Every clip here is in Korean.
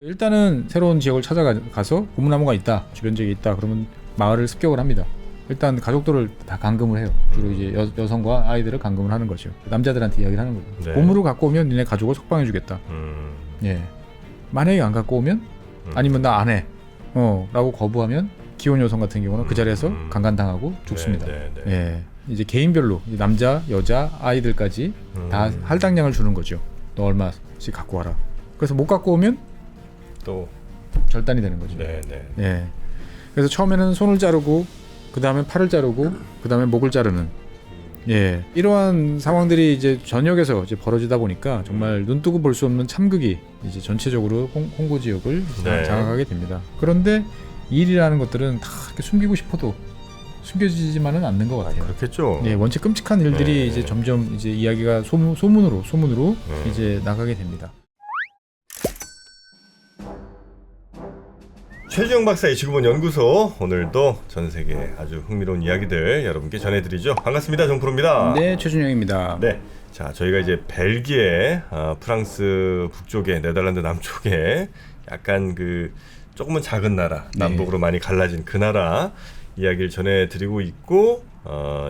일단은 새로운 지역을 찾아가서 고무나무가 있다, 주변 지역에 있다, 그러면 마을을 습격을 합니다. 일단 가족들을 다 감금을 해요. 주로 이제 여성과 아이들을 감금을 하는 거죠. 남자들한테 이야기를 하는 거죠. 네. 보물을 갖고 오면 니네 가족을 석방해주겠다. 예. 만약에 안 갖고 오면 아니면 나 안 해. 라고 거부하면 기혼 여성 같은 경우는 그 자리에서 강간당하고 죽습니다. 예. 이제 개인별로 남자, 여자, 아이들까지 다 할당량을 주는 거죠. 너 얼마씩 갖고 와라. 그래서 못 갖고 오면 또 절단이 되는 거죠. 네네. 예. 그래서 처음에는 손을 자르고 그 다음에 팔을 자르고 그 다음에 목을 자르는. 예. 이러한 상황들이 이제 전역에서 이제 벌어지다 보니까 정말 눈뜨고 볼 수 없는 참극이 이제 전체적으로 홍고 지역을 네. 장악하게 됩니다. 그런데 이 일이라는 것들은 다 이렇게 숨기고 싶어도 숨겨지지만은 않는 것 같아요. 그렇겠죠. 예, 원체 끔찍한 일들이 네. 이제 점점 이제 이야기가 소문으로 네. 이제 나가게 됩니다. 최주영 박사의 지구본 연구소, 오늘도 전 세계 아주 흥미로운 이야기들 여러분께 전해드리죠. 반갑습니다. 정프로입니다. 네, 최준영입니다. 네. 자, 저희가 이제 벨기에, 프랑스 북쪽에, 네덜란드 남쪽에 약간 그 조금은 작은 나라, 남북으로 많이 갈라진 그 나라 이야기를 전해드리고 있고,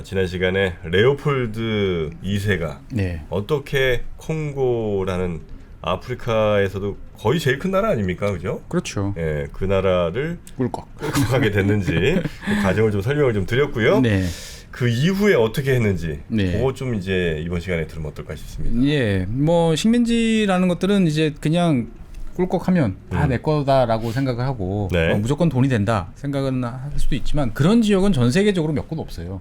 지난 시간에 레오폴드 2세가 네. 어떻게 콩고라는 아프리카에서도 거의 제일 큰 나라 아닙니까, 그죠? 그렇죠. 예, 그 나라를 꿀꺽 하게 됐는지 그 과정을 좀 설명을 좀 드렸고요. 네. 그 이후에 어떻게 했는지 네. 그거 좀 이제 이번 시간에 들으면 어떨까 싶습니다. 예, 뭐 식민지라는 것들은 이제 그냥 꿀꺽하면 다 내 거다라고 생각을 하고 네. 무조건 돈이 된다 생각은 할 수도 있지만 그런 지역은 전 세계적으로 몇 곳 없어요.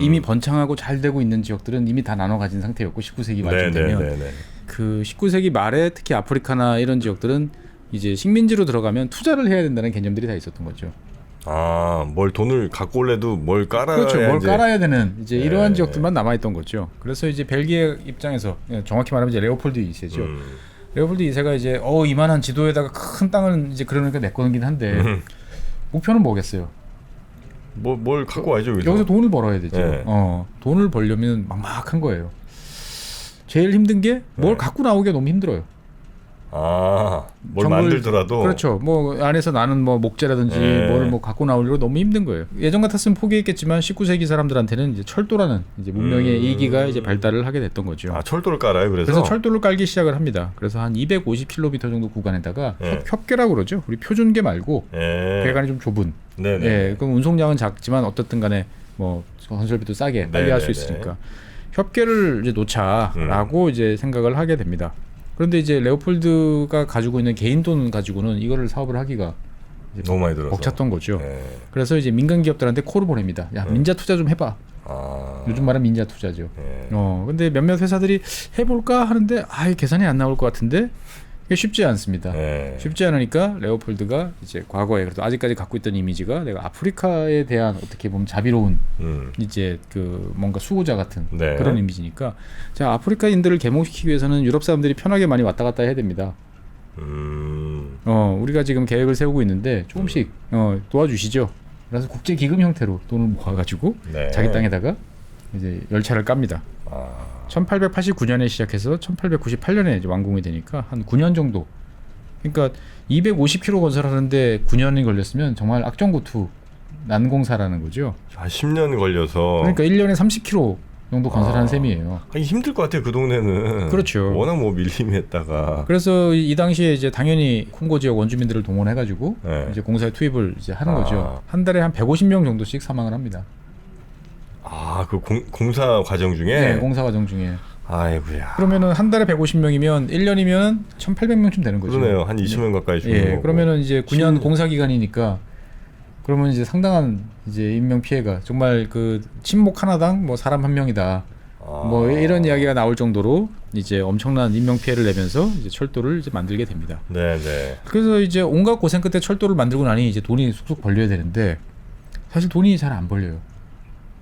이미 번창하고 잘 되고 있는 지역들은 이미 다 나눠 가진 상태였고 19세기 말쯤 되면 그 19세기 말에 특히 아프리카나 이런 지역들은 이제 식민지로 들어가면 투자를 해야 된다는 개념들이 다 있었던 거죠. 아, 뭘 돈을 갖고 올래도 뭘 깔아야 그렇죠. 뭘 이제. 깔아야 되는 이제 네. 이러한 지역들만 남아 있던 거죠. 그래서 이제 벨기에 입장에서 정확히 말하면 이제 레오폴드 2세죠. 레오폴드 2세가 이제 이만한 지도에다가 큰 땅을 이제 그러니까 내 거긴 한데 목표는 뭐겠어요? 뭘 갖고 와야죠, 그죠? 여기서 돈을 벌어야 되죠. 네. 돈을 벌려면 막막한 거예요. 제일 힘든 게 뭘 갖고 나오기가 너무 힘들어요. 아, 뭘 만들더라도. 그렇죠. 뭐 안에서 나는 뭐 목재라든지 뭐를 뭐 갖고 나오려고 너무 힘든 거예요. 예전 같았으면 포기했겠지만 19세기 사람들한테는 이제 철도라는 이제 문명의 이기가 이제 발달을 하게 됐던 거죠. 아, 철도를 깔아요, 그래서 철도를 깔기 시작을 합니다. 그래서 한 250km 정도 구간에다가 협계라고 그러죠. 우리 표준계 말고 배관이 좀 좁은. 네네. 예, 그럼 운송량은 작지만 어떻든 간에 뭐 건설비도 싸게 빨리 할 수 있으니까 협계를 이제 놓자라고 이제 생각을 하게 됩니다. 그런데 이제 레오폴드가 가지고 있는 개인 돈 가지고는 이거를 사업을 하기가 너무 많이 들어서 벅찼던 거죠. 그래서 이제 민간 기업들한테 콜을 보냅니다. 야, 민자 투자 좀 해봐. 요즘 말하는 민자 투자죠. 근데 몇몇 회사들이 해볼까 하는데 계산이 안 나올 것 같은데 이게 쉽지 않습니다. 쉽지 않으니까 레오폴드가 이제 과거에 그래도 아직까지 갖고 있던 이미지가 내가 아프리카에 대한 어떻게 보면 자비로운 이제 그 뭔가 수호자 같은 그런 이미지니까 자, 아프리카인들을 계몽시키기 위해서는 유럽 사람들이 편하게 많이 왔다 갔다 해야 됩니다. 우리가 지금 계획을 세우고 있는데 조금씩 도와주시죠. 그래서 국제 기금 형태로 돈을 모아가지고 자기 땅에다가 이제 열차를 깝니다. 1889년에 시작해서 1898년에 이제 완공이 되니까 한 9년 정도. 그러니까 250km 건설하는데 9년이 걸렸으면 정말 악정고투 난공사라는 거죠. 한 10년 걸려서. 그러니까 1년에 30km 정도 건설하는 셈이에요. 힘들 것 같아요, 그 동네는. 그렇죠. 워낙 뭐 밀림했다가. 그래서 이 당시에 이제 당연히 콩고 지역 원주민들을 동원해가지고 이제 공사에 투입을 이제 하는 거죠. 한 달에 한 150명 정도씩 사망을 합니다. 그 공사 과정 중에? 네, 공사 과정 중에. 아이고야. 그러면은 한 달에 150명이면 1년이면 1,800명쯤 되는 거죠. 그러네요. 한 20명 가까이 죽는 거고. 그러면은 이제 9년 공사 기간이니까 그러면 이제 상당한 이제 인명 피해가 정말 그 침묵 하나당 뭐 사람 한 명이다. 뭐 이런 이야기가 나올 정도로 이제 엄청난 인명 피해를 내면서 이제 철도를 이제 만들게 됩니다. 네네. 그래서 이제 온갖 고생 끝에 철도를 만들고 나니 이제 돈이 쑥쑥 벌려야 되는데 사실 돈이 잘 안 벌려요.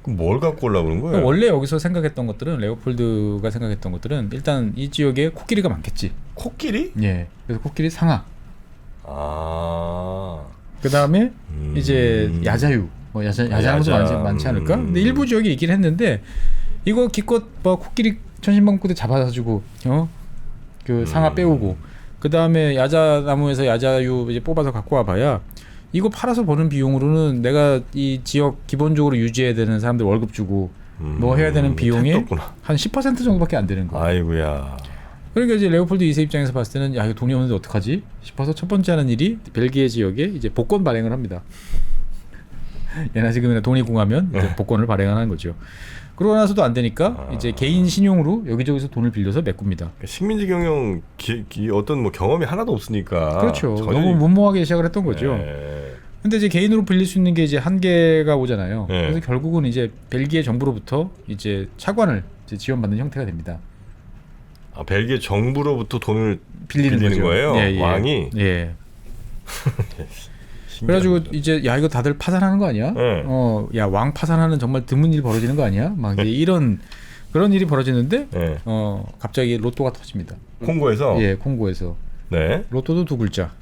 그럼 뭘 갖고 오려고 그런 거예요? 원래 여기서 생각했던 것들은 레오폴드가 생각했던 것들은 일단 이 지역에 코끼리가 많겠지. 코끼리? 예. 그래서 코끼리 상아. 아. 그 다음에 이제 야자유. 뭐 야자유도 많지 않을까? 근데 일부 지역이 있긴 했는데 이거 기껏 뭐 코끼리 천신만고대 잡아가지고 그 상아 빼오고 그 다음에 야자나무에서 야자유 이제 뽑아서 갖고 와봐야 이거 팔아서 버는 비용으로는 내가 이 지역 기본적으로 유지해야 되는 사람들 월급 주고 뭐 해야 되는 비용이 한 10% 정도밖에 안 되는 거예요. 아이고야. 그러니까 이제 레오폴드 2세 입장에서 봤을 때는 야 이거 돈이 없는데 어떡하지 싶어서 첫 번째 하는 일이 벨기에 지역에 이제 복권 발행을 합니다. 예나 지금이나 돈이 궁하면 이제 복권을 발행하는 거죠. 그러고 나서도 안 되니까 이제 개인 신용으로 여기저기서 돈을 빌려서 메꿉니다. 식민지 경영 어떤 뭐 경험이 하나도 없으니까. 그렇죠. 너무 무모하게 시작을 했던 거죠. 근데 이제 개인으로 빌릴 수 있는 게 이제 한계가 오잖아요. 그래서 결국은 이제 벨기에 정부로부터 이제 차관을 이제 지원받는 형태가 됩니다. 아, 벨기에 정부로부터 돈을 빌리는 거예요? 예. 왕이? 예. 그래가지고 이제 야 이거 다들 파산하는 거 아니야? 야 왕 파산하는 정말 드문 일 벌어지는 거 아니야? 막 이제 이런 그런 일이 벌어지는데 갑자기 로또가 터집니다. 콩고에서? 예, 콩고에서. 네. 로또도 두 글자.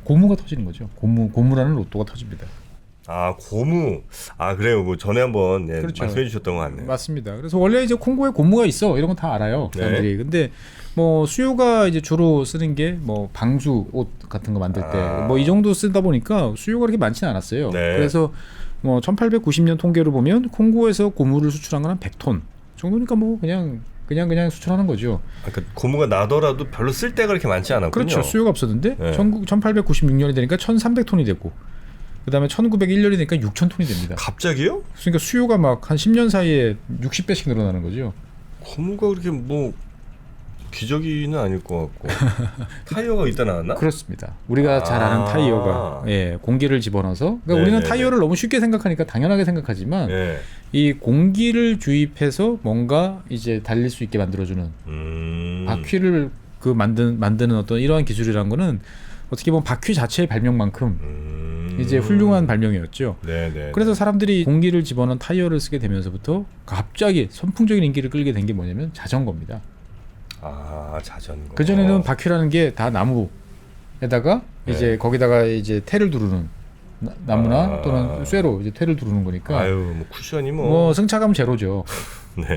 고무가 터지는 거죠. 고무라는 로또가 터집니다. 아 고무. 아 그래요. 뭐 전에 한번 그렇죠. 말씀해 주셨던 것 같네요. 맞습니다. 그래서 원래 이제 콩고에 고무가 있어 이런 건 다 알아요 사람들이. 근데 뭐 수요가 이제 주로 쓰는 게 뭐 방수 옷 같은 거 만들 때 뭐 이 정도 쓰다 보니까 수요가 그렇게 많지는 않았어요. 그래서 뭐 1890년 통계로 보면 콩고에서 고무를 수출한 건 한 100톤 정도니까 뭐 그냥 수출하는 거죠. 그러니까 고무가 나더라도 별로 쓸 데가 그렇게 많지 않았군요. 그렇죠. 수요가 없었는데 1896년이 되니까 1300톤이 됐고 그다음에 1901년이 되니까 6000톤이 됩니다. 갑자기요? 그러니까 수요가 막 한 10년 사이에 60배씩 늘어나는 거죠. 고무가 그렇게 뭐 기저귀는 아닐 것 같고 타이어가 이따 나왔나? 그렇습니다. 우리가 잘 아는 타이어가 공기를 집어넣어서 그러니까 우리는 타이어를 너무 쉽게 생각하니까 당연하게 생각하지만 이 공기를 주입해서 뭔가 이제 달릴 수 있게 만들어주는 바퀴를 그 만드는 어떤 이러한 기술이라는 거는 어떻게 보면 바퀴 자체의 발명만큼 이제 훌륭한 발명이었죠. 그래서 사람들이 공기를 집어넣은 타이어를 쓰게 되면서부터 갑자기 선풍적인 인기를 끌게 된 게 뭐냐면 자전거입니다. 아 자전거. 그 전에는 바퀴라는 게 다 나무에다가 이제 거기다가 이제 테를 두르는 나무나 또는 쇠로 이제 테를 두르는 거니까. 아유 뭐 쿠션이 뭐 승차감 제로죠.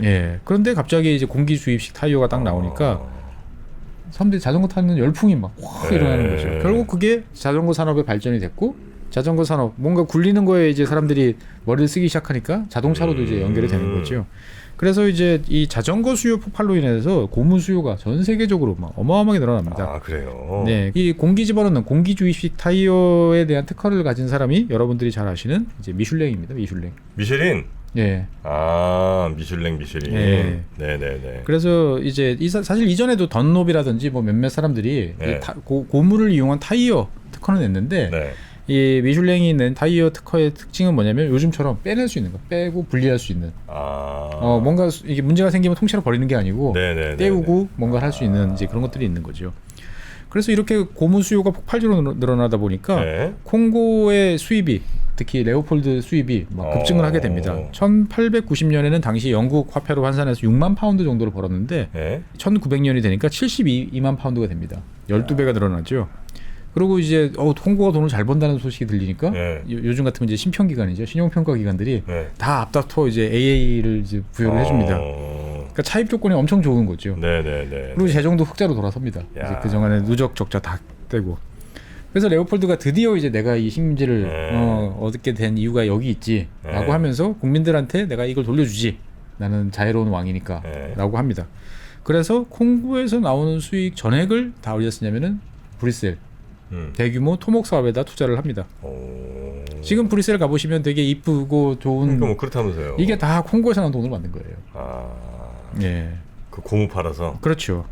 예. 그런데 갑자기 이제 공기 주입식 타이어가 딱 나오니까 사람들이 자전거 타는 열풍이 막 확 일어나는 거죠. 결국 그게 자전거 산업의 발전이 됐고 자전거 산업 뭔가 굴리는 거에 이제 사람들이 머리를 쓰기 시작하니까 자동차로도 이제 연결이 되는 거죠. 그래서 이제 이 자전거 수요 폭발로 인해서 고무 수요가 전 세계적으로 막 어마어마하게 늘어납니다. 아 그래요? 네, 이 공기 집어넣는 공기 주입식 타이어에 대한 특허를 가진 사람이 여러분들이 잘 아시는 이제 미슐랭입니다. 미쉐린? 예. 아 미슐랭. 예. 네네네. 그래서 이제 사실 이전에도 던노비라든지 뭐 몇몇 사람들이 고무를 이용한 타이어 특허는 냈는데. 이 미슐랭이 낸 타이어 특허의 특징은 뭐냐면 요즘처럼 빼낼 수 있는 거, 빼고 분리할 수 있는. 뭔가 이게 문제가 생기면 통째로 버리는 게 아니고 떼우고 뭔가 할 수 있는 이제 그런 것들이 있는 거죠. 그래서 이렇게 고무 수요가 폭발적으로 늘어나다 보니까 콩고의 수입이 특히 레오폴드 수입이 막 급증을 하게 됩니다. 1890년에는 당시 영국 화폐로 환산해서 6만 파운드 정도를 벌었는데 1900년이 되니까 72만 파운드가 됩니다. 12배가 늘어났죠. 그리고 이제 콩고가 돈을 잘 번다는 소식이 들리니까 요즘 같으면 이제 신평기관이죠. 신용평가 기관들이 다 앞다퉈 이제 AA를 이제 부여를 해줍니다. 그러니까 차입 조건이 엄청 좋은 거죠. 그리고 재정도 흑자로 돌아섭니다. 이제 그 정안에 누적 적자 다 떼고. 그래서 레오폴드가 드디어 이제 내가 이 식민지를 얻게 된 이유가 여기 있지라고 하면서 국민들한테 내가 이걸 돌려주지. 나는 자유로운 왕이니까라고 합니다. 그래서 콩고에서 나오는 수익 전액을 다 어디다 쓰냐면은 브뤼셀. 대규모 토목 사업에다 투자를 합니다. 지금 브뤼셀 가보시면 되게 이쁘고 좋은. 그러니까 뭐 그렇다면서요. 이게 다 콩고에서 나온 돈을 만든 거예요. 예. 그 고무 팔아서. 그렇죠.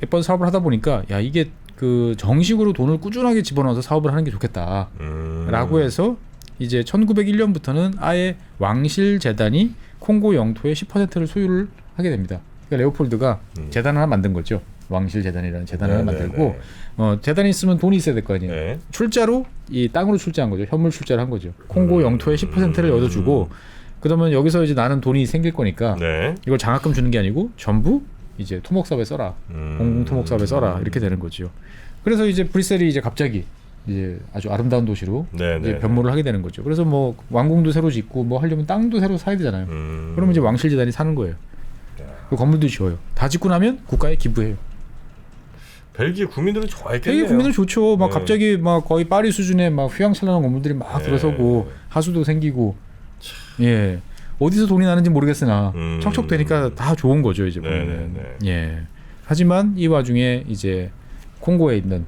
몇 번 사업을 하다 보니까 야 이게 그 정식으로 돈을 꾸준하게 집어넣어서 사업을 하는 게 좋겠다라고 해서 이제 1901년부터는 아예 왕실 재단이 콩고 영토의 10%를 소유를 하게 됩니다. 그러니까 레오폴드가 재단 하나 만든 거죠. 왕실 재단이라는 재단을 만들고 재단이 있으면 돈이 있어야 될 거 아니에요. 출자로 이 땅으로 출자한 거죠. 현물 출자를 한 거죠. 콩고 영토의 10%를 얻어주고 그러면 여기서 이제 나는 돈이 생길 거니까 이걸 장학금 주는 게 아니고 전부 이제 토목 사업에 써라. 공공 토목 사업에 써라. 이렇게 되는 거죠. 그래서 이제 브뤼셀이 이제 갑자기 이제 아주 아름다운 도시로 이제 변모를 하게 되는 거죠. 그래서 뭐 왕궁도 새로 짓고 뭐 하려면 땅도 새로 사야 되잖아요. 그러면 이제 왕실 재단이 사는 거예요. 그 건물도 지어요. 다 짓고 나면 국가에 기부해요. 벨기에 국민들은 좋아했겠네요. 되게 국민은 좋죠. 막 네. 갑자기 막 거의 파리 수준의 막 휘황찬란한 건물들이 막 네. 들어서고 하수도 생기고 예 어디서 돈이 나는지 모르겠으나 척척되니까 다 좋은 거죠 이제 보면은. 네. 예 하지만 이 와중에 이제 콩고에 있는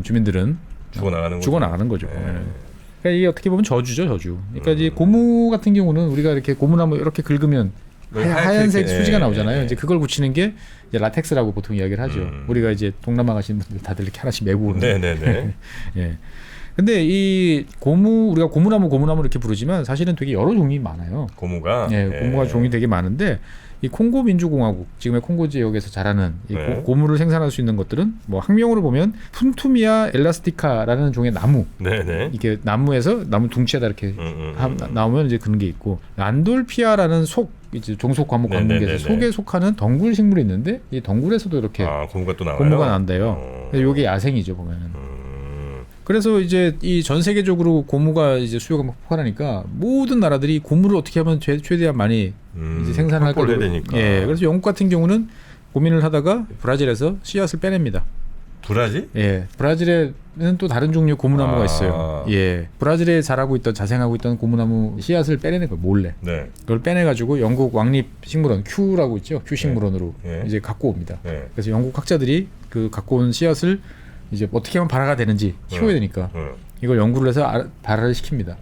주민들은 죽어나가는 거죠. 보면은. 그러니까 이게 어떻게 보면 저주죠 저주. 그러니까 이제 고무 같은 경우는 우리가 이렇게 고무나무 이렇게 긁으면 하얀색 수지가 나오잖아요. 이제 그걸 붙이는 게 이제 라텍스라고 보통 이야기를 하죠. 우리가 이제 동남아 가시는 분들 다들 이렇게 하나씩 메고 오는. 네네네. 예. 근데 이 고무 우리가 고무나무 이렇게 부르지만 사실은 되게 여러 종이 많아요. 고무가. 예, 고무가 종이 되게 많은데 이 콩고 민주공화국 지금의 콩고 지역에서 자라는 이 고무를 생산할 수 있는 것들은 뭐 학명으로 보면 푼투미아 엘라스티카라는 종의 나무. 네네. 이게 나무에서 나무 둥치에다 이렇게 나오면 이제 그런 게 있고 란돌피아라는 이제 종속 과목 관문계에서 속에 속하는 덩굴 식물이 있는데 이 덩굴에서도 이렇게 고무가 또 나와요. 고무가 난대요. 요게 야생이죠 보면은. 그래서 이제 이 전 세계적으로 고무가 이제 수요가 막 폭발하니까 모든 나라들이 고무를 어떻게 하면 최대한 많이 이제 생산할 확보를 해야 되니까. 예, 그래서 영국 같은 경우는 고민을 하다가 브라질에서 씨앗을 빼냅니다. 브라질? 예, 브라질에는 또 다른 종류의 고무나무가 있어요. 예, 브라질에 자라고 있던 자생하고 있던 고무나무 씨앗을 빼내는 거예요 몰래. 네. 그걸 빼내가지고 영국 왕립 식물원 Q라고 있죠. Q 식물원으로 네. 이제 갖고 옵니다. 네. 그래서 영국 학자들이 그 갖고 온 씨앗을 이제 어떻게 하면 발화가 되는지 키워야 되니까 이걸 연구를 해서 발화를 시킵니다.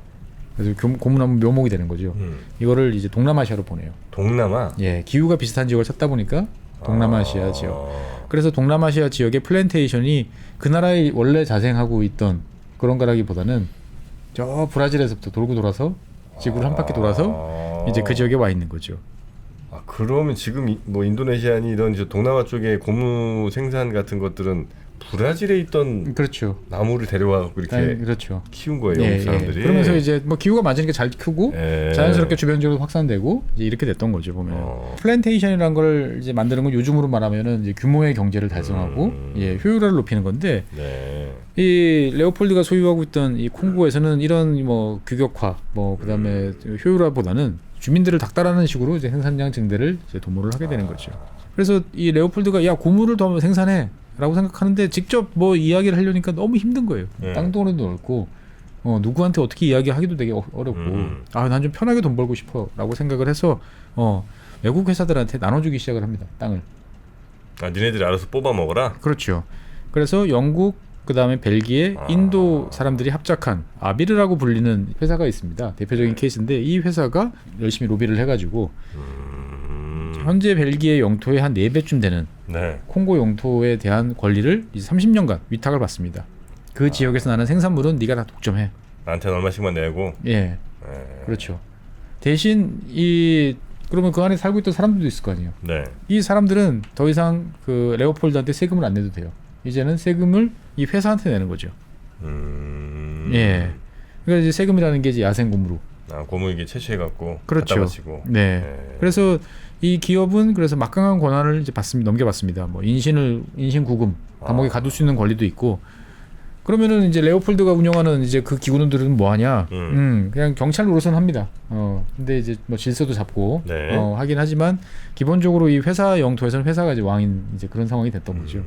그래서 고무나무 묘목이 되는 거죠. 이거를 이제 동남아시아로 보내요. 동남아? 예, 기후가 비슷한 지역을 찾다 보니까 동남아시아 지역. 그래서 동남아시아 지역의 플랜테이션이 그 나라에 원래 자생하고 있던 그런 거라기보다는 저 브라질에서부터 돌고 돌아서 지구를 한 바퀴 돌아서 이제 그 지역에 와 있는 거죠. 그러면 지금 뭐 인도네시아니 이런 동남아 쪽의 고무 생산 같은 것들은 브라질에 있던 그렇죠. 나무를 데려와 이렇게 그렇죠. 키운 거예요, 영국 사람들이. 그러면서 이제 뭐 기후가 맞으니까 잘 크고 자연스럽게 주변적으로 확산되고 이제 이렇게 됐던 거죠 보면. 플랜테이션이라는 걸 이제 만드는 건 요즘으로 말하면은 이제 규모의 경제를 달성하고 효율화를 높이는 건데 이 레오폴드가 소유하고 있던 이 콩고에서는 이런 뭐 규격화, 뭐 그다음에 효율화보다는 주민들을 닥달하는 식으로 이제 생산량 증대를 이제 도모를 하게 되는 거죠. 그래서 이 레오폴드가 야 고무를 더 생산해. 라고 생각하는데 직접 뭐 이야기를 하려니까 너무 힘든 거예요. 땅덩어리도 넓고 누구한테 어떻게 이야기하기도 되게 어렵고 난 좀 편하게 돈 벌고 싶어 라고 생각을 해서 외국 회사들한테 나눠주기 시작을 합니다. 땅을. 니네들이 알아서 뽑아 먹어라? 그렇죠. 그래서 영국 그다음에 벨기에 인도 사람들이 합작한 아비르라고 불리는 회사가 있습니다. 대표적인 케이스인데 이 회사가 열심히 로비를 해가지고 현재 벨기에 영토의 한 4배쯤 되는 콩고 영토에 대한 권리를 이제 30년간 위탁을 받습니다. 그 지역에서 나는 생산물은 네가 다 독점해. 나한테는 얼마씩만 내고. 예, 그렇죠. 대신 그러면 그 안에 살고 있던 사람들도 있을 거 아니에요. 이 사람들은 더 이상 그 레오폴드한테 세금을 안 내도 돼요. 이제는 세금을 이 회사한테 내는 거죠. 예. 그러니까 이제 세금이라는 게 이제 야생 고무로. 고무 이게 채취해갖고 그렇죠. 갖다 바치고. 네. 그래서 이 기업은 그래서 막강한 권한을 이제 넘겨받습니다. 뭐 인신 구금, 감옥에 가둘 수 있는 권리도 있고. 그러면은 이제 레오폴드가 운영하는 이제 그 기구들은 뭐 하냐? 그냥 경찰 노릇은 합니다. 근데 이제 뭐 질서도 잡고 하긴 하지만 기본적으로 이 회사 영토에서는 회사가 이제 왕인 이제 그런 상황이 됐던 거죠.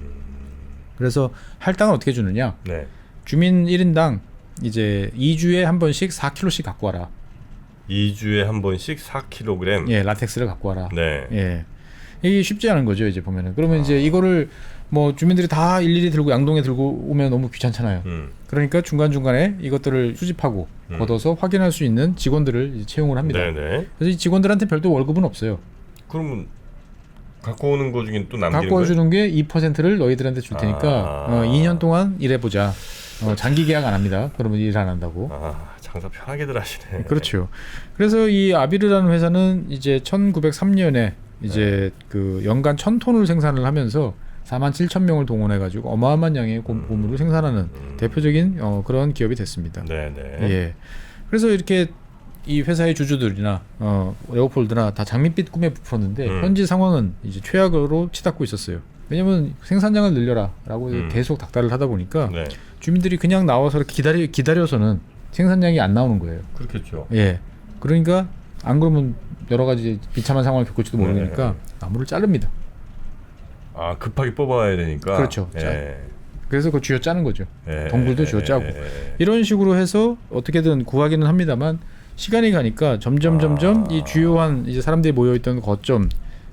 그래서 할당을 어떻게 주느냐? 주민 1인당 이제 2주에 한 번씩 4kg씩 갖고 와라. 2주에 한 번씩 4kg. 예, 라텍스를 갖고 와라. 예, 이게 쉽지 않은 거죠. 이제 보면은 그러면 이제 이거를 뭐 주민들이 다 일일이 들고 양동에 들고 오면 너무 귀찮잖아요. 그러니까 중간 중간에 이것들을 수집하고 걷어서 확인할 수 있는 직원들을 이제 채용을 합니다. 그래서 이 직원들한테 별도 월급은 없어요. 그러면 갖고 오는 거 중에 또 남기는 갖고 와주는 게 2%를 너희들한테 줄 테니까 2년 동안 일해보자. 장기 계약 안 합니다. 그러면 일 안 한다고. 장사 편하게들 하시네. 그렇죠. 그래서 이 아비르라는 회사는 이제 1903년에 이제 그 연간 1000톤을 생산을 하면서 47,000명을 동원해가지고 어마어마한 양의 고무를 생산하는 대표적인 그런 기업이 됐습니다. 예. 그래서 이렇게 이 회사의 주주들이나 레오폴드나 다 장밋빛 꿈에 부풀었는데 현지 상황은 이제 최악으로 치닫고 있었어요. 왜냐면 생산량을 늘려라라고 계속 닥달을 하다 보니까 주민들이 그냥 나와서 이렇게 기다려서는 생산량이 안 나오는 거예요. 그렇겠죠. 예. 그러니까 안 그러면 여러 가지 비참한 상황을 겪을지도 모르니까 나무를 자릅니다. 아 급하게 뽑아야 되니까. 그렇죠. 예. 그래서 그 쥐어 짜는 거죠. 예. 덩굴도 쥐어 짜고 이런 식으로 해서 어떻게든 구하기는 합니다만 시간이 가니까 점점 이 주요한 이제 사람들이 모여 있던 거점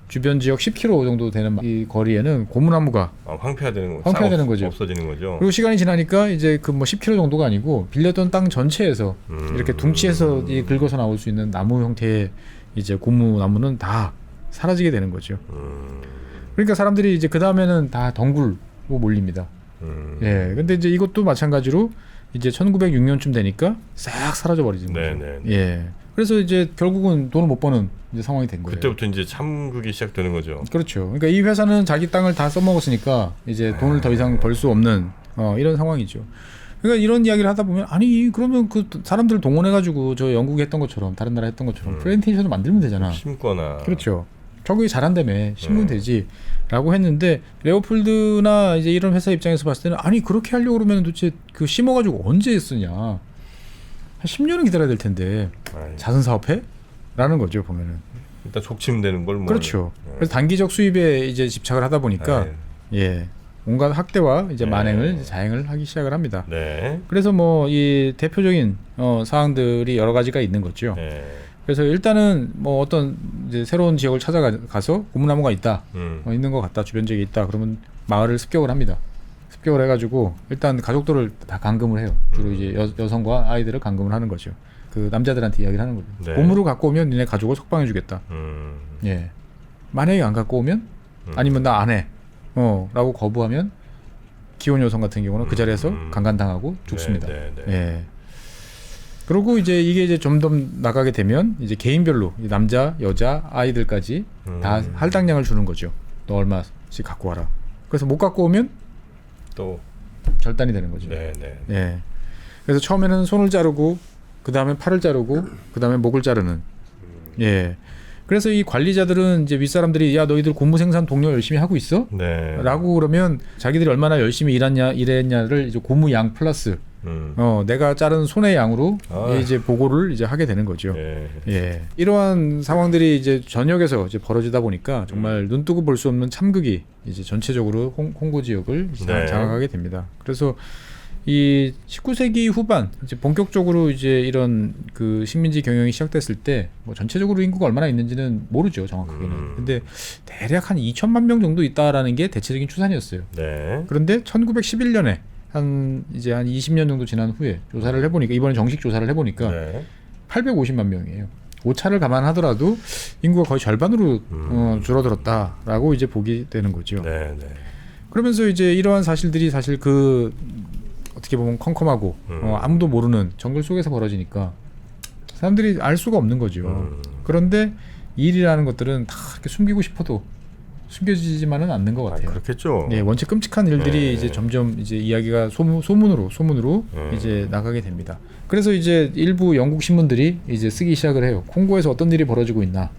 주변 지역 10km 정도 되는 이 거리에는 고무나무가 황폐화되는 거죠. 없어지는 거죠. 그리고 시간이 지나니까 이제 그 뭐 10km 정도가 아니고 빌렸던 땅 전체에서 이렇게 둥치에서 이 긁어서 나올 수 있는 나무 형태의 이제 고무나무는 다 사라지게 되는 거죠. 그러니까 사람들이 이제 그 다음에는 다 덩굴로 몰립니다. 예, 근데 이제 이것도 마찬가지로 이제 1906년쯤 되니까 싹 사라져 버리는 거죠. 예. 그래서 이제 결국은 돈을 못 버는 이제 상황이 된 거예요. 그때부터 이제 참극이 시작되는 거죠. 그렇죠. 그러니까 이 회사는 자기 땅을 다 써먹었으니까 이제 돈을 더 이상 벌 수 없는 이런 상황이죠. 그러니까 이런 이야기를 하다 보면 아니 그러면 그 사람들을 동원해가지고 저 영국이 했던 것처럼 다른 나라 했던 것처럼 플랜테이션을 만들면 되잖아. 심거나. 그렇죠. 저기 잘한다며 심으면 되지라고 했는데 레오폴드나 이제 이런 회사 입장에서 봤을 때는 아니 그렇게 하려고 그러면 도대체 그 심어가지고 언제 쓰냐 한 10년은 기다려야 될 텐데 자선 사업해? 라는 거죠 보면은. 일단 족침되는 걸 뭐. 그렇죠. 그래서 단기적 수입에 이제 집착을 하다 보니까 예 온갖 학대와 이제 만행을 이제 자행을 하기 시작을 합니다. 네. 그래서 뭐 이 대표적인 사항들이 여러 가지가 있는 거죠. 네. 그래서 일단은 뭐 어떤 이제 새로운 지역을 찾아가서 고무나무가 있다, 있는 것 같다, 주변 지역에 있다. 그러면 마을을 습격을 합니다. 습격을 해가지고 일단 가족들을 다 감금을 해요. 주로 이제 여성과 아이들을 감금을 하는 거죠. 그 남자들한테 이야기를 하는 거죠. 네. 고무를 갖고 오면 니네 가족을 석방해주겠다. 예. 만약에 안 갖고 오면 아니면 나 안 해. 라고 거부하면 기혼 여성 같은 경우는 그 자리에서 강간당하고 죽습니다. 예. 그리고 이제 이게 이제 좀 더 나가게 되면 이제 개인별로 남자, 여자, 아이들까지 다 할당량을 주는 거죠. 너 얼마씩 갖고 와라. 그래서 못 갖고 오면 또 절단이 되는 거죠. 예. 그래서 처음에는 손을 자르고 그 다음에 팔을 자르고 그 다음에 목을 자르는. 예. 그래서 이 관리자들은 이제 윗사람들이 야 너희들 고무 생산 동료 열심히 하고 있어? 네. 라고 그러면 자기들이 얼마나 열심히 일했냐를 이제 고무 양 플러스 내가 자른 손의 양으로 이제 보고를 이제 하게 되는 거죠. 예. 이러한 상황들이 이제 전역에서 이제 벌어지다 보니까 정말 눈 뜨고 볼 수 없는 참극이 이제 전체적으로 홍고 지역을 장악하게 됩니다. 그래서 이 19세기 후반 이제 본격적으로 이제 이런 그 식민지 경영이 시작됐을 때 뭐 전체적으로 인구가 얼마나 있는지는 모르죠 정확하게는. 근데 대략 한 2천만 명 정도 있다라는 게 대체적인 추산이었어요. 그런데 1911년에 한 20년 정도 지난 후에 조사를 해보니까 이번에 정식 조사를 해보니까 850만 명이에요. 오차를 감안하더라도 인구가 거의 절반으로 줄어들었다라고 이제 보게 되는 거죠. 그러면서 이제 이러한 사실들이 사실 그 어떻게 보면 컴컴하고 아무도 모르는 정글 속에서 벌어지니까 사람들이 알 수가 없는 거죠. 그런데 일이라는 것들은 다 이렇게 숨기고 싶어도 숨겨지지만은 않는 것 같아요. 그렇겠죠. 네, 원체 끔찍한 일들이 이제 점점 이제 이야기가 소문으로 이제 나가게 됩니다. 그래서 이제 일부 영국 신문들이 이제 쓰기 시작을 해요. 콩고에서 어떤 일이 벌어지고 있나.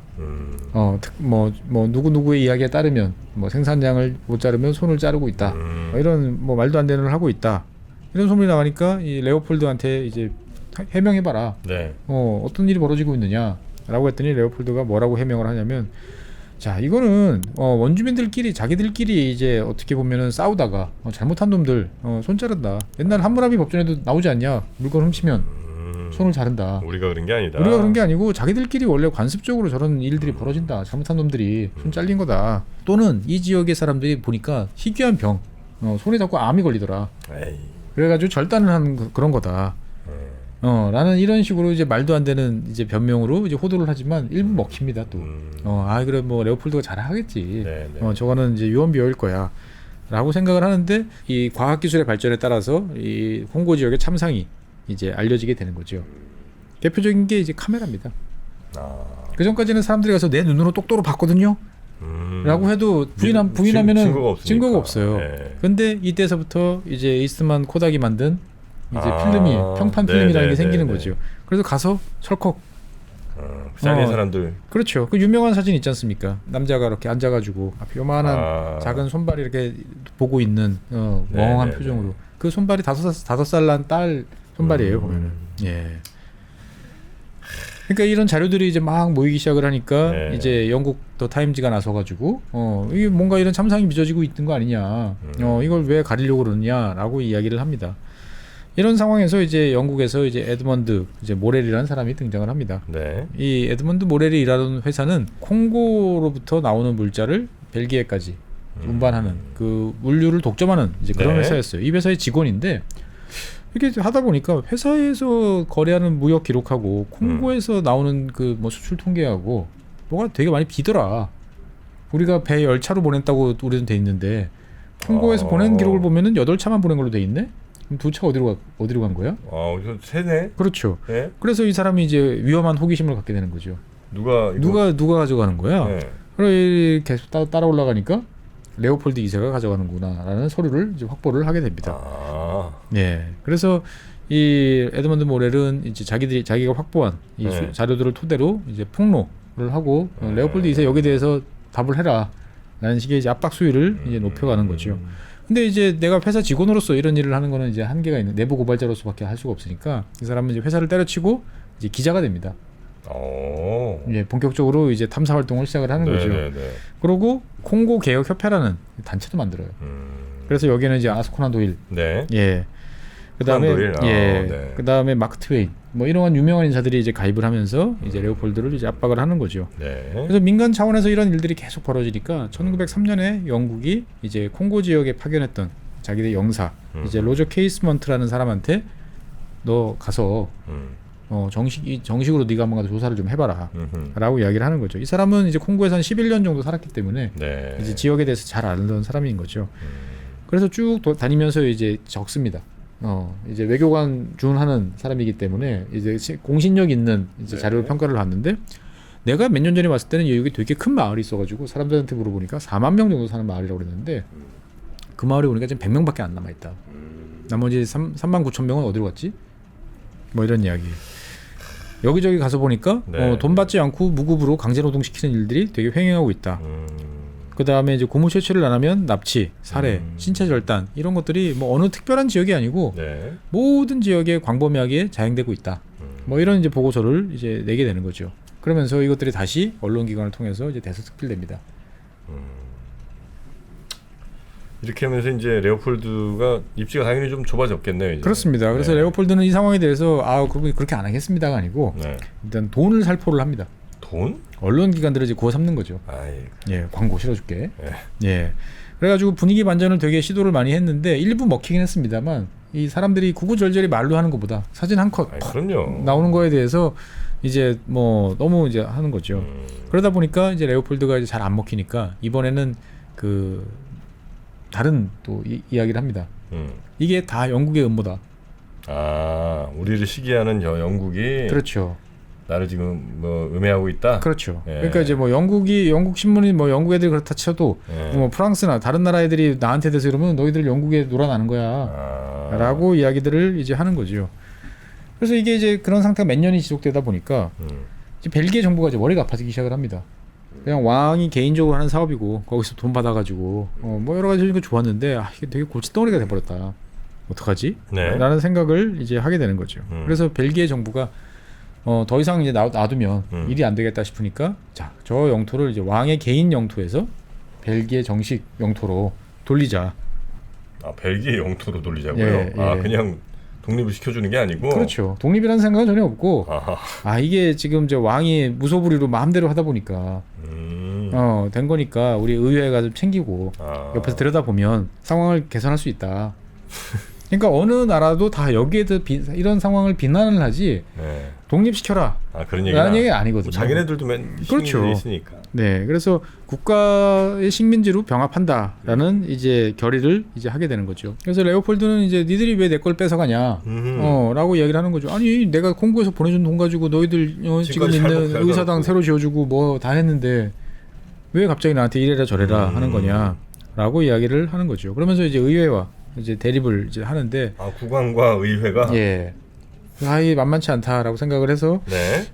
뭐 누구의 이야기에 따르면 뭐 생산량을 못 자르면 손을 자르고 있다. 이런 뭐 말도 안 되는 걸 하고 있다. 이런 소문이 나가니까 이 레오폴드한테 이제 해명해봐라. 어떤 일이 벌어지고 있느냐라고 했더니 레오폴드가 뭐라고 해명을 하냐면, 자 이거는 원주민들끼리 자기들끼리 이제 어떻게 보면은 싸우다가 잘못한 놈들 손 자른다. 옛날 함무라비 법전에도 나오지 않냐? 물건 훔치면 손을 자른다. 우리가 그런 게 아니다. 우리가 그런 게 아니고 자기들끼리 원래 관습적으로 저런 일들이 벌어진다. 잘못한 놈들이 손 잘린 거다. 또는 이 지역의 사람들이 보니까 희귀한 병, 손에 자꾸 암이 걸리더라. 그래가지고 절단을 하는 그런 거다. 라는 이런 식으로 이제 말도 안 되는 이제 변명으로 이제 호도를 하지만 일부 먹힙니다 또. 그래 뭐 레오폴드가 잘하겠지. 저거는 이제 유언비어일 거야라고 생각을 하는데 이 과학기술의 발전에 따라서 이 홍고 지역의 참상이 이제 알려지게 되는 거죠. 대표적인 게 이제 카메라입니다. 그 전까지는 사람들이 가서 내 눈으로 똑똑히 봤거든요. 라고 해도 부인하면은 증거가 없어요. 근데 이때서부터 이제 이스트만 코닥이 만든 이제 필름이 평판 필름이라는 게 생기는 거죠. 그래서 가서 철컥 그 자리의 사람들. 그렇죠. 그 유명한 사진 있지 않습니까? 남자가 이렇게 앉아가지고 앞에 요만한 작은 손발이 이렇게 보고 있는 멍한 표정으로. 그 손발이 5살 난 딸 손발이에요 보면은. 예. 그러니까 이런 자료들이 이제 막 모이기 시작을 하니까 네. 이제 영국 더 타임즈가 나서가지고 이게 뭔가 이런 참상이 빚어지고 있는 거 아니냐, 이걸 왜 가리려고 그러느냐라고 이야기를 합니다. 이런 상황에서 이제 영국에서 이제 에드먼드 이제 모렐이라는 사람이 등장을 합니다. 네. 이 에드먼드 모렐이 일하던 회사는 콩고로부터 나오는 물자를 벨기에까지 운반하는 그 물류를 독점하는 이제 그런 네. 회사였어요. 이 회사의 직원인데 이렇게 하다 보니까 회사에서 거래하는 무역 기록하고 콩고에서 나오는 그 뭐 수출 통계하고 뭐가 되게 많이 비더라. 우리가 배 10차로 보냈다고 우리는 돼 있는데 콩고에서 보낸 기록을 보면은 8차만 보낸 걸로 돼 있네. 그럼 2차 어디로 간 거야? 이거 세네. 그렇죠. 네. 그래서 이 사람이 이제 위험한 호기심을 갖게 되는 거죠. 누가 이거... 누가 가져가는 거야? 네. 그래 계속 따라 올라가니까 레오폴드 2세가 가져가는구나라는 서류를 이제 확보를 하게 됩니다. 예. 그래서 이 에드먼드 모렐은 이제 자기가 확보한 이 네. 자료들을 토대로 이제 폭로를 하고 레오폴드 2세 여기에 대해서 답을 해라라는 식의 이제 압박 수위를 이제 높여가는 거죠. 근데 이제 내가 회사 직원으로서 이런 일을 하는 거는 이제 한계가 있는, 내부 고발자로서밖에 할 수가 없으니까 이 사람은 이제 회사를 때려치고 이제 기자가 됩니다. 예, 본격적으로 이제 탐사 활동을 시작을 하는 거죠. 그리고 콩고 개혁 협회라는 단체도 만들어요. 그래서 여기는 이제 아스코난 도일, 네. 예, 그다음에 네. 그다음에 마크 트웨인, 뭐 이러한 유명한 인사들이 이제 가입을 하면서 이제 레오폴드를 이제 압박을 하는 거죠. 네. 그래서 민간 차원에서 이런 일들이 계속 벌어지니까 1903년에 영국이 이제 콩고 지역에 파견했던 자기들 영사 이제 로저 케이스먼트라는 사람한테 너 가서 정식으로 네가 한번 가서 조사를 좀 해봐라 라고 이야기를 하는 거죠. 이 사람은 이제 콩고에서 한 11년 정도 살았기 때문에 네. 이제 지역에 대해서 잘 알던 사람인 거죠. 그래서 쭉 다니면서 이제 적습니다. 이제 외교관 준하는 사람이기 때문에 이제 공신력 있는 이제 네. 자료를 평가를 봤는데, 내가 몇 년 전에 왔을 때는 여기 되게 큰 마을이 있어가지고 사람들한테 물어보니까 4만 명 정도 사는 마을이라고 그랬는데 그 마을에 보니까 지금 100명밖에 안 남아있다. 나머지 3만 9천 명은 어디로 갔지? 뭐 이런 이야기. 여기저기 가서 보니까 네. 돈 받지 않고 무급으로 강제노동 시키는 일들이 되게 횡행하고 있다. 그 다음에 이제 고무 채취를 안 하면 납치, 살해, 신체 절단 이런 것들이 뭐 어느 특별한 지역이 아니고 네. 모든 지역에 광범위하게 자행되고 있다. 뭐 이런 이제 보고서를 이제 내게 되는 거죠. 그러면서 이것들이 다시 언론기관을 통해서 이제 대서특필됩니다. 이렇게 하면서 이제 레오폴드가 입지가 당연히 좀 좁아졌겠네요. 이제. 그렇습니다. 그래서 네. 레오폴드는 이 상황에 대해서 그분이 그렇게 안 하겠습니다가 아니고 네. 일단 돈을 살포를 합니다. 돈? 언론기관들을 이제 구워 삼는 거죠. 예, 광고 실어줄게. 예. 그래가지고 분위기 반전을 되게 시도를 많이 했는데 일부 먹히긴 했습니다만 이 사람들이 구구절절히 말로 하는 것보다 사진 한 컷 그럼요. 나오는 거에 대해서 이제 뭐 너무 이제 하는 거죠. 그러다 보니까 이제 레오폴드가 이제 잘 안 먹히니까 이번에는 그 다른 또 이야기를 합니다. 이게 다 영국의 음모다. 우리를 시기하는 영국이 그렇죠. 나를 지금 뭐 음해하고 있다. 그렇죠. 예. 그러니까 이제 뭐 영국 신문이 뭐 영국 애들이 그렇다 쳐도 뭐 프랑스나 다른 나라 애들이 나한테 대해서 이러면 너희들 영국에 놀아나는 거야라고 이야기들을 이제 하는 거죠. 그래서 이게 이제 그런 상태가 몇 년이 지속되다 보니까 이제 벨기에 정부가 이제 머리가 아파지기 시작을 합니다. 그냥 왕이 개인적으로 하는 사업이고 거기서 돈 받아가지고 뭐 여러 가지 하니까 좋았는데 이게 되게 골칫덩어리가 돼버렸다. 어떡하지? 네. 라는 생각을 이제 하게 되는 거죠. 그래서 벨기에 정부가 더 이상 이제 놔두면 일이 안 되겠다 싶으니까 자, 저 영토를 이제 왕의 개인 영토에서 벨기에 정식 영토로 돌리자. 벨기에 영토로 돌리자고요? 예. 그냥 독립을 시켜주는 게 아니고? 그렇죠. 독립이라는 생각은 전혀 없고 이게 지금 이제 왕이 무소불위로 마음대로 하다 보니까 된 거니까 우리 의회가 좀 챙기고 옆에서 들여다보면 상황을 개선할 수 있다. 그러니까 어느 나라도 다 여기에 이런 상황을 비난을 하지 독립시켜라 그런 얘기는 아니거든요. 자기네들도 그렇죠. 있으니까. 네, 그래서 국가의 식민지로 병합한다라는 이제 결의를 이제 하게 되는 거죠. 그래서 레오폴드는 이제 니들이 왜 내 걸 뺏어가냐, 라고 이야기를 하는 거죠. 아니 내가 콩고에서 보내준 돈 가지고 너희들 지금 있는 의사당 새로 지어주고 뭐 다 했는데 왜 갑자기 나한테 이래라 저래라 하는 거냐라고 이야기를 하는 거죠. 그러면서 이제 의회와 이제 대립을 이제 하는데 국왕과 의회가 이게 만만치 않다라고 생각을 해서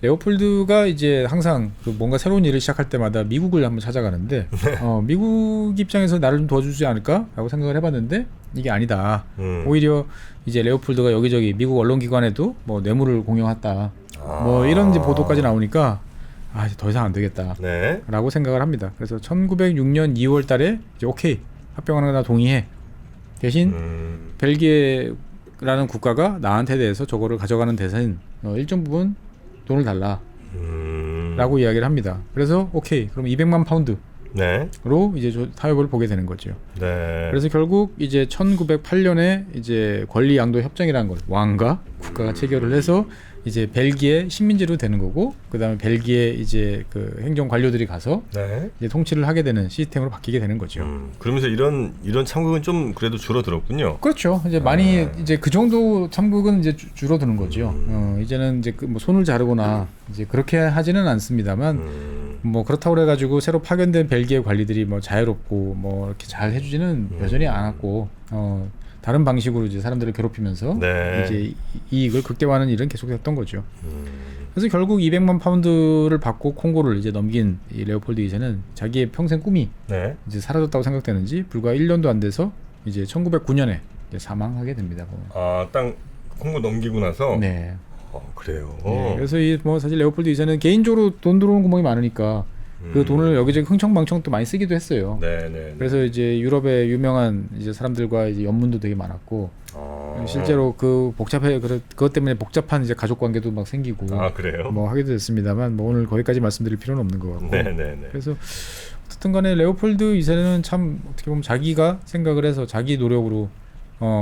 레오폴드가 이제 항상 그 뭔가 새로운 일을 시작할 때마다 미국을 한번 찾아가는데 미국 입장에서 나를 좀 도와주지 않을까라고 생각을 해봤는데 이게 아니다. 오히려 이제 레오폴드가 여기저기 미국 언론기관에도 뭐 뇌물을 공용했다. 뭐 이런 이제 보도까지 나오니까 이제 더 이상 안 되겠다. 네. 라고 생각을 합니다. 그래서 1906년 2월 달에 이제 오케이. 합병하는 거 나 동의해. 대신 벨기에라는 국가가 나한테 대해서 저거를 가져가는 대신 일정 부분 돈을 달라. 라고 이야기를 합니다. 그래서 오케이. 그럼 200만 파운드로 네. 이제 타협을 보게 되는 거죠. 네. 그래서 결국 이제 1908년에 이제 권리 양도 협정이라는 걸 왕과 국가가 체결을 해서 이제 벨기에 식민지로 되는 거고, 그다음에 벨기에 이제 그 행정 관료들이 가서 네. 이제 통치를 하게 되는 시스템으로 바뀌게 되는 거죠. 그러면서 이런 참국은 좀 그래도 줄어들었군요. 그렇죠. 이제 많이 이제 그 정도 참국은 이제 줄어드는 거죠. 이제는 이제 뭐 손을 자르거나 이제 그렇게 하지는 않습니다만 뭐 그렇다고 그래가지고 새로 파견된 벨기에 관리들이 뭐 자유롭고 뭐 이렇게 잘 해주지는 여전히 않았고 다른 방식으로 이제 사람들을 괴롭히면서 네. 이제 이익을 극대화하는 일은 계속됐던 거죠. 그래서 결국 200만 파운드를 받고 콩고를 이제 넘긴 이 레오폴드 2세는 자기의 평생 꿈이 네. 이제 사라졌다고 생각되는지 불과 1년도 안 돼서 이제 1909년에 이제 사망하게 됩니다. 땅 콩고 넘기고 나서. 네. 그래요. 네. 그래서 이 뭐 사실 레오폴드 2세는 개인적으로 돈 들어오는 구멍이 많으니까 그 돈을 여기저기 흥청망청 또 많이 쓰기도 했어요. 네. 그래서 이제 유럽의 유명한 이제 사람들과 이제 연문도 되게 많았고 실제로 그 그것 때문에 복잡한 이제 가족 관계도 막 생기고 그래요? 뭐 하기도 됐습니다만 뭐 오늘 거기까지 말씀드릴 필요는 없는 것 같고. 네. 그래서 어쨌든간에 레오폴드 2세는 참 어떻게 보면 자기가 생각을 해서 자기 노력으로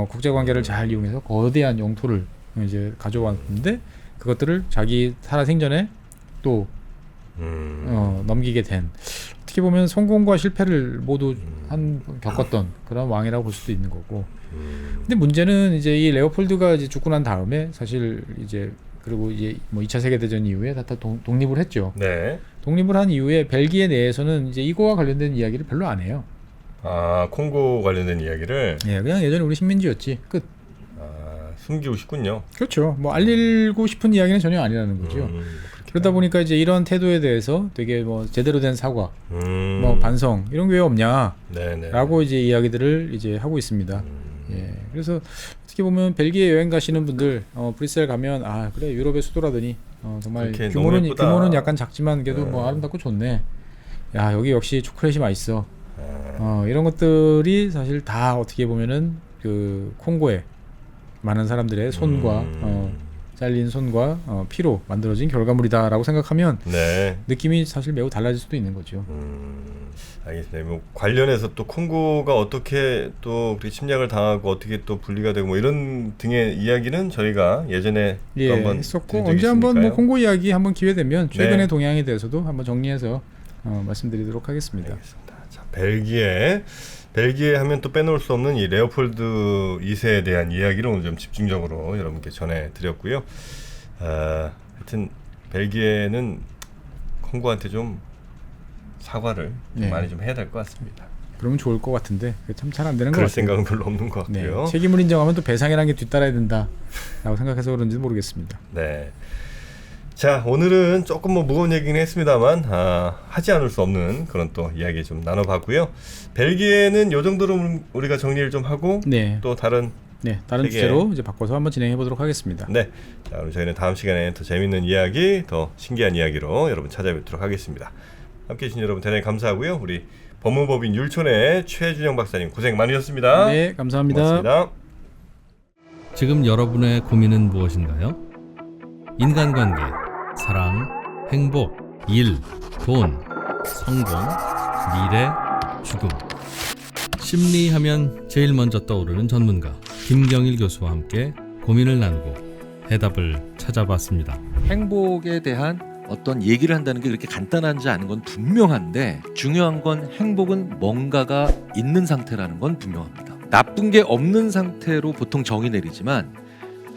국제 관계를 잘 이용해서 거대한 영토를 이제 가져왔는데 그것들을 자기 살아 생전에 또 넘기게 된, 어떻게 보면 성공과 실패를 모두 겪었던 그런 왕이라고 볼 수도 있는 거고. 근데 문제는 이제 이 레오폴드가 이제 죽고 난 다음에 사실 이제 그리고 이제 뭐 2차 세계 대전 이후에 다 독립을 했죠. 네. 독립을 한 이후에 벨기에 내에서는 이제 이거와 관련된 이야기를 별로 안 해요. 콩고 관련된 이야기를. 예, 그냥 예전에 우리 식민지였지. 끝. 숨기고 싶군요. 그렇죠. 뭐 알리고 싶은 이야기는 전혀 아니라는 거죠. 그러다 보니까 이제 이런 태도에 대해서 되게 뭐 제대로 된 사과, 뭐 반성 이런 게 왜 없냐라고 이제 이야기들을 이제 하고 있습니다. 예, 그래서 어떻게 보면 벨기에 여행 가시는 분들 브뤼셀 가면 그래 유럽의 수도라더니 정말 규모는 약간 작지만 그래도 뭐 아름답고 좋네. 야 여기 역시 초콜릿이 맛있어. 이런 것들이 사실 다 어떻게 보면은 그 콩고에 많은 사람들의 손과 잘린 손과 피로 만들어진 결과물이다라고 생각하면 느낌이 사실 매우 달라질 수도 있는 거죠. 알겠습니다. 뭐 관련해서 또 콩고가 어떻게 또 침략을 당하고 어떻게 또 분리가 되고 뭐 이런 등의 이야기는 저희가 예전에 또 한번 했었고 언제 한번 뭐 콩고 이야기 한번 기회 되면 최근의 동향에 대해서도 한번 정리해서 말씀드리도록 하겠습니다. 알겠습니다. 자, 벨기에 하면 또 빼놓을 수 없는 이 레오폴드 2세에 대한 이야기를 오늘 좀 집중적으로 여러분께 전해드렸고요. 하여튼 벨기에는 콩고한테 좀 사과를 좀 많이 좀 해야 될 것 같습니다. 그러면 좋을 것 같은데 참 잘 안 되는 것 같아요. 그럴 생각은 별로 없는 것 같고요. 책임을 인정하면 또 배상이라는 게 뒤따라야 된다라고 생각해서 그런지 모르겠습니다. 네. 자, 오늘은 조금 뭐 무거운 얘기긴 했습니다만 하지 않을 수 없는 그런 또 이야기 좀 나눠봤고요. 벨기에는 요 정도로 우리가 정리를 좀 하고 또 다른 주제로 이제 바꿔서 한번 진행해 보도록 하겠습니다. 네, 자, 그럼 저희는 다음 시간에 더 재밌는 이야기, 더 신기한 이야기로 여러분 찾아뵙도록 하겠습니다. 함께해 주신 여러분 대단히 감사하고요. 우리 법무법인 율촌의 최준영 박사님 고생 많으셨습니다. 네, 감사합니다. 고맙습니다. 지금 여러분의 고민은 무엇인가요? 인간관계, 사랑, 행복, 일, 돈, 성공, 미래, 죽음. 심리하면 제일 먼저 떠오르는 전문가 김경일 교수와 함께 고민을 나누고 해답을 찾아봤습니다. 행복에 대한 어떤 얘기를 한다는 게 그렇게 간단하지 않은 건 분명한데, 중요한 건 행복은 뭔가가 있는 상태라는 건 분명합니다. 나쁜 게 없는 상태로 보통 정의 내리지만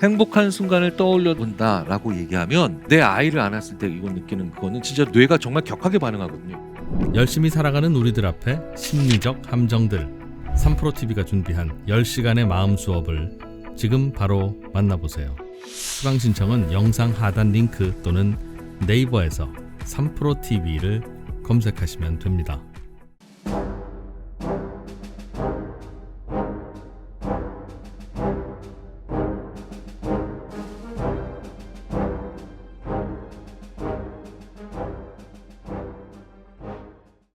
행복한 순간을 떠올려 본다라고 얘기하면 내 아이를 안았을 때 이거 느끼는 그거는 진짜 뇌가 정말 격하게 반응하거든요. 열심히 살아가는 우리들 앞에 심리적 함정들, 3프로TV가 준비한 10시간의 마음 수업을 지금 바로 만나보세요. 수강 신청은 영상 하단 링크 또는 네이버에서 3프로TV를 검색하시면 됩니다.